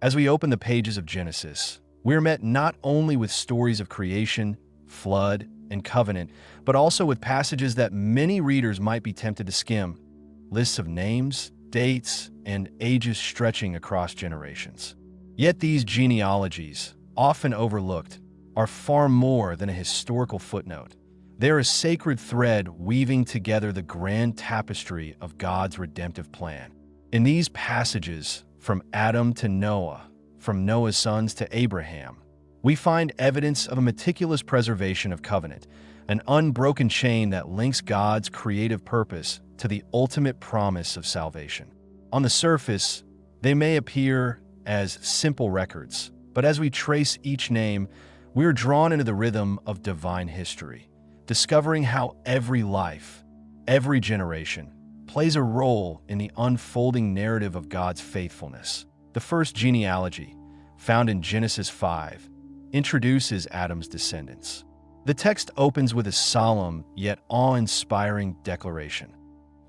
As we open the pages of Genesis, we're met not only with stories of creation, flood, and covenant, but also with passages that many readers might be tempted to skim, lists of names, dates, and ages stretching across generations. Yet these genealogies, often overlooked, are far more than a historical footnote. They're a sacred thread weaving together the grand tapestry of God's redemptive plan. In these passages, from Adam to Noah, from Noah's sons to Abraham, we find evidence of a meticulous preservation of covenant, an unbroken chain that links God's creative purpose to the ultimate promise of salvation. On the surface, they may appear as simple records, but as we trace each name, we are drawn into the rhythm of divine history, discovering how every life, every generation, plays a role in the unfolding narrative of God's faithfulness. The first genealogy, found in Genesis 5, introduces Adam's descendants. The text opens with a solemn yet awe-inspiring declaration.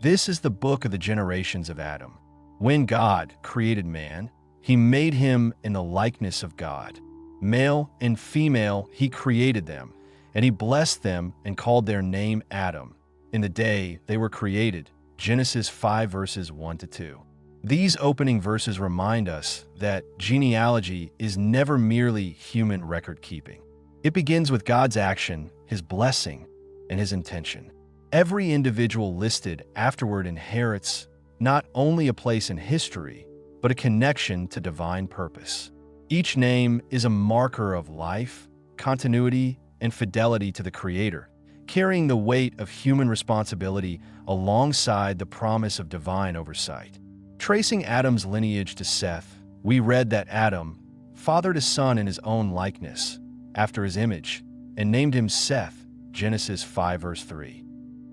This is the book of the generations of Adam. When God created man, he made him in the likeness of God. Male and female, he created them, and he blessed them and called their name Adam, in the day they were created. Genesis 5 verses 1 to 2. These opening verses remind us that genealogy is never merely human record-keeping. It begins with God's action, his blessing, and his intention. Every individual listed afterward inherits not only a place in history, but a connection to divine purpose. Each name is a marker of life, continuity, and fidelity to the Creator, carrying the weight of human responsibility alongside the promise of divine oversight. Tracing Adam's lineage to Seth, we read that Adam fathered a son in his own likeness, after his image, and named him Seth, Genesis 5 verse 3.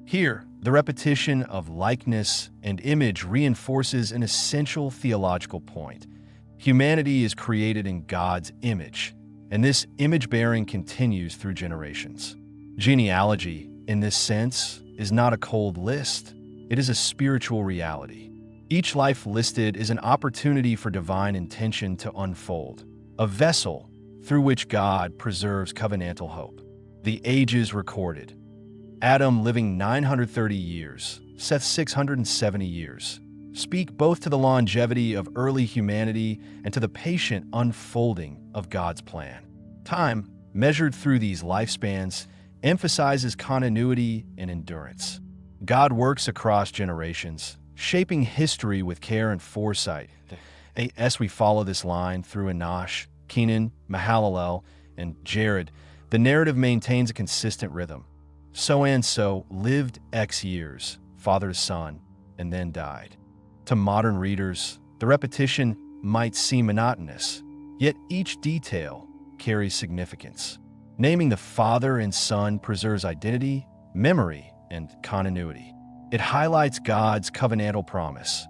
Here, the repetition of likeness and image reinforces an essential theological point. Humanity is created in God's image, and this image-bearing continues through generations. Genealogy, in this sense, is not a cold list. It is a spiritual reality. Each life listed is an opportunity for divine intention to unfold, a vessel through which God preserves covenantal hope. The ages recorded: Adam living 930 years, Seth 670 years, speak both to the longevity of early humanity and to the patient unfolding of God's plan. Time, measured through these lifespans, emphasizes continuity and endurance. God works across generations, shaping history with care and foresight. As we follow this line through Enosh, Kenan, Mahalalel, and Jared, the narrative maintains a consistent rhythm. So-and-so lived X years, father to son, and then died. To modern readers, the repetition might seem monotonous, yet each detail carries significance. Naming the father and son preserves identity, memory, and continuity. It highlights God's covenantal promise.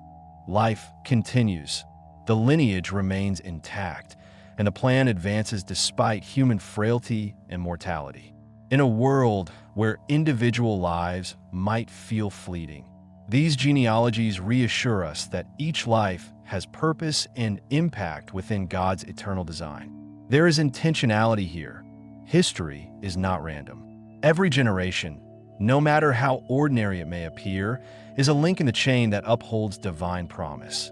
Life continues, the lineage remains intact, and the plan advances despite human frailty and mortality. In a world where individual lives might feel fleeting, these genealogies reassure us that each life has purpose and impact within God's eternal design. There is intentionality here. History is not random. Every generation, no matter how ordinary it may appear, is a link in the chain that upholds divine promise.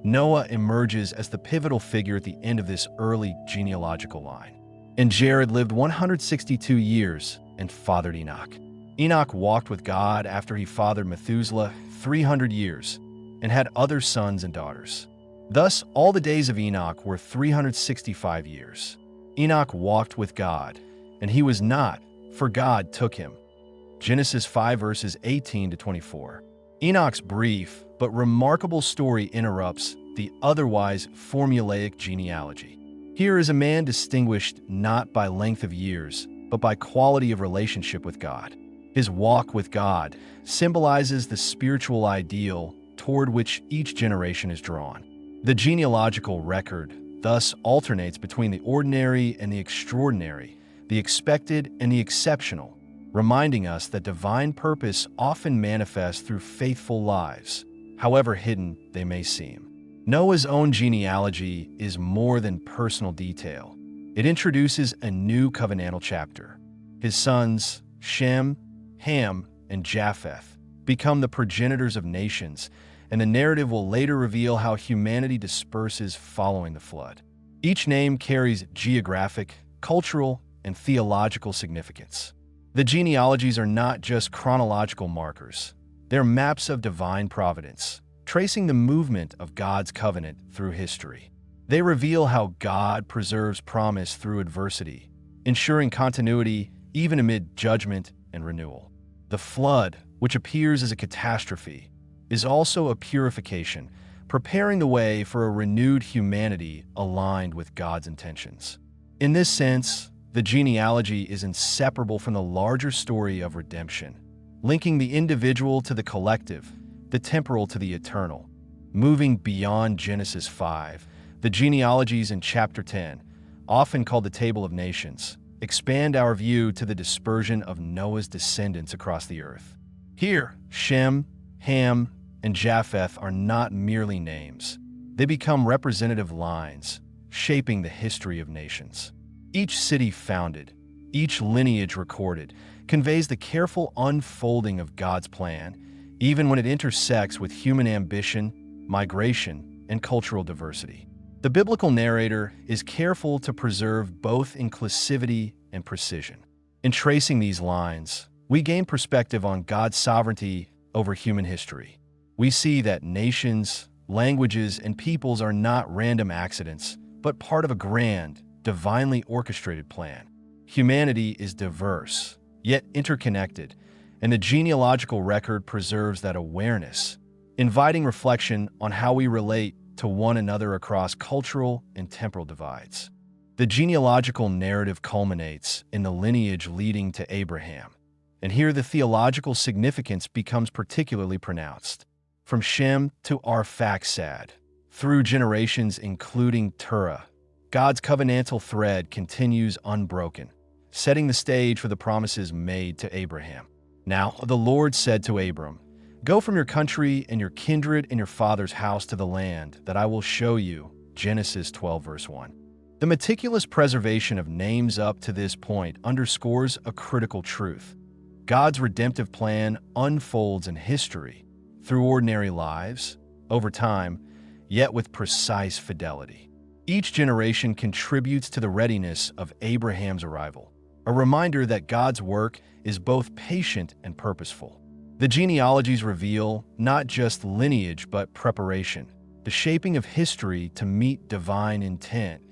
Noah emerges as the pivotal figure at the end of this early genealogical line. And Jared lived 162 years and fathered Enoch. Enoch walked with God after he fathered Methuselah 300 years and had other sons and daughters. Thus, all the days of Enoch were 365 years. Enoch walked with God, and he was not, for God took him. Genesis 5 verses 18 to 24. Enoch's brief but remarkable story interrupts the otherwise formulaic genealogy. Here is a man distinguished not by length of years, but by quality of relationship with God. His walk with God symbolizes the spiritual ideal toward which each generation is drawn. The genealogical record thus alternates between the ordinary and the extraordinary, the expected and the exceptional, reminding us that divine purpose often manifests through faithful lives, however hidden they may seem. Noah's own genealogy is more than personal detail. It introduces a new covenantal chapter. His sons, Shem, Ham, and Japheth, become the progenitors of nations, and the narrative will later reveal how humanity disperses following the flood. Each name carries geographic, cultural, and theological significance. The genealogies are not just chronological markers. They're maps of divine providence, tracing the movement of God's covenant through history. They reveal how God preserves promise through adversity, ensuring continuity even amid judgment and renewal. The flood, which appears as a catastrophe, is also a purification, preparing the way for a renewed humanity aligned with God's intentions. In this sense, the genealogy is inseparable from the larger story of redemption, linking the individual to the collective, the temporal to the eternal. Moving beyond Genesis 5, the genealogies in chapter 10, often called the Table of Nations, expand our view to the dispersion of Noah's descendants across the earth. Here, Shem, Ham, and Japheth are not merely names. They become representative lines, shaping the history of nations. Each city founded, each lineage recorded, conveys the careful unfolding of God's plan, even when it intersects with human ambition, migration, and cultural diversity. The biblical narrator is careful to preserve both inclusivity and precision. In tracing these lines, we gain perspective on God's sovereignty over human history. We see that nations, languages, and peoples are not random accidents, but part of a grand, divinely orchestrated plan. Humanity is diverse, yet interconnected, and the genealogical record preserves that awareness, inviting reflection on how we relate to one another across cultural and temporal divides. The genealogical narrative culminates in the lineage leading to Abraham, and here the theological significance becomes particularly pronounced. From Shem to Arphaxad, through generations including Terah, God's covenantal thread continues unbroken, setting the stage for the promises made to Abraham. Now the Lord said to Abram, "Go from your country and your kindred and your father's house to the land that I will show you." Genesis 12, verse 1. The meticulous preservation of names up to this point underscores a critical truth. God's redemptive plan unfolds in history, through ordinary lives, over time, yet with precise fidelity. Each generation contributes to the readiness of Abraham's arrival, a reminder that God's work is both patient and purposeful. The genealogies reveal not just lineage but preparation, the shaping of history to meet divine intent.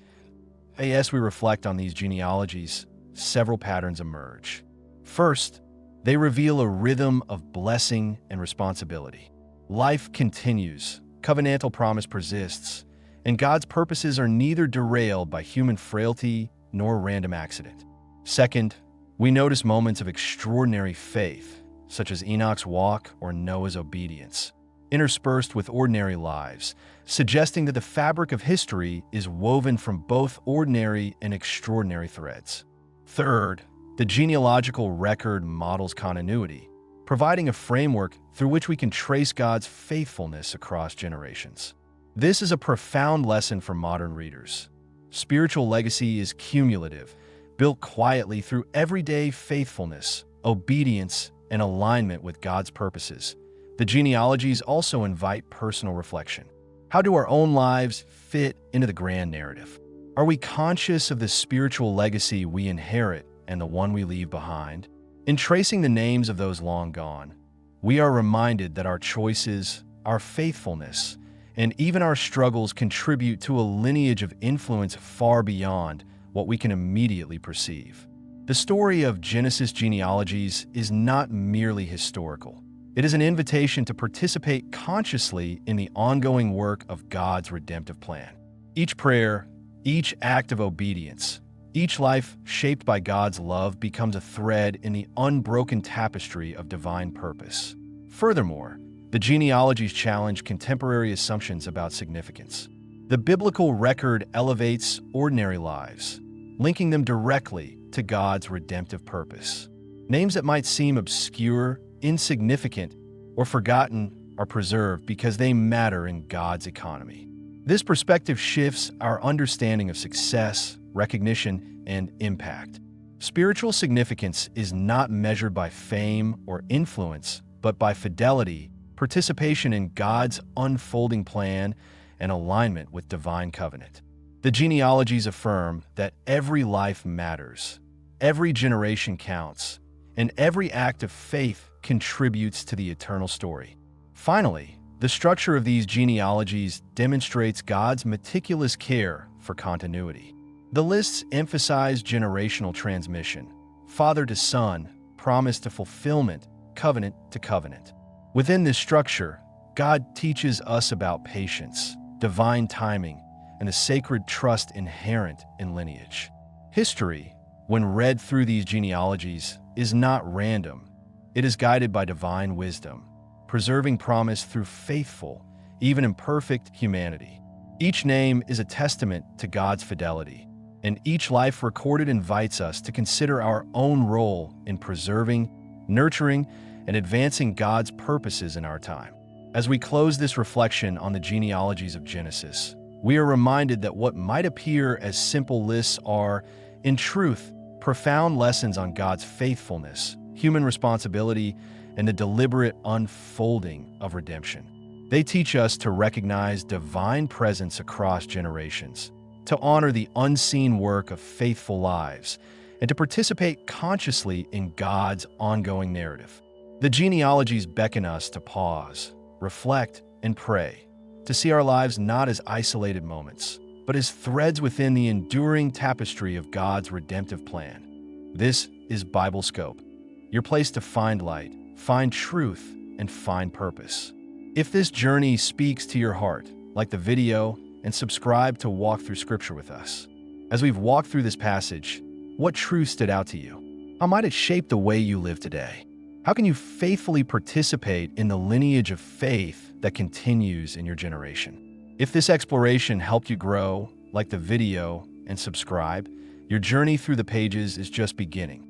As we reflect on these genealogies, several patterns emerge. First, they reveal a rhythm of blessing and responsibility. Life continues, covenantal promise persists, and God's purposes are neither derailed by human frailty nor random accident. Second, we notice moments of extraordinary faith, such as Enoch's walk or Noah's obedience, interspersed with ordinary lives, suggesting that the fabric of history is woven from both ordinary and extraordinary threads. Third, the genealogical record models continuity, providing a framework through which we can trace God's faithfulness across generations. This is a profound lesson for modern readers. Spiritual legacy is cumulative, built quietly through everyday faithfulness, obedience, and alignment with God's purposes. The genealogies also invite personal reflection. How do our own lives fit into the grand narrative? Are we conscious of the spiritual legacy we inherit and the one we leave behind? In tracing the names of those long gone, we are reminded that our choices, our faithfulness, and even our struggles contribute to a lineage of influence far beyond what we can immediately perceive. The story of Genesis genealogies is not merely historical. It is an invitation to participate consciously in the ongoing work of God's redemptive plan. Each prayer, each act of obedience, each life shaped by God's love becomes a thread in the unbroken tapestry of divine purpose. Furthermore, the genealogies challenge contemporary assumptions about significance. The biblical record elevates ordinary lives, linking them directly to God's redemptive purpose. Names that might seem obscure, insignificant, or forgotten are preserved because they matter in God's economy. This perspective shifts our understanding of success, recognition, and impact. Spiritual significance is not measured by fame or influence, but by fidelity, participation in God's unfolding plan, and alignment with divine covenant. The genealogies affirm that every life matters, every generation counts, and every act of faith contributes to the eternal story. Finally, the structure of these genealogies demonstrates God's meticulous care for continuity. The lists emphasize generational transmission, father to son, promise to fulfillment, covenant to covenant. Within this structure, God teaches us about patience, divine timing, and the sacred trust inherent in lineage. History, when read through these genealogies, is not random. It is guided by divine wisdom, preserving promise through faithful, even imperfect humanity. Each name is a testament to God's fidelity, and each life recorded invites us to consider our own role in preserving, nurturing, and advancing God's purposes in our time. As we close this reflection on the genealogies of Genesis, we are reminded that what might appear as simple lists are, in truth, profound lessons on God's faithfulness, human responsibility, and the deliberate unfolding of redemption. They teach us to recognize divine presence across generations, to honor the unseen work of faithful lives, and to participate consciously in God's ongoing narrative. The genealogies beckon us to pause, reflect, and pray, to see our lives not as isolated moments, but as threads within the enduring tapestry of God's redemptive plan. This is Bible Scope, your place to find light, find truth, and find purpose. If this journey speaks to your heart, like the video and subscribe to walk through Scripture with us. As we've walked through this passage, what truth stood out to you? How might it shape the way you live today? How can you faithfully participate in the lineage of faith that continues in your generation? If this exploration helped you grow, like the video and subscribe, your journey through the pages is just beginning.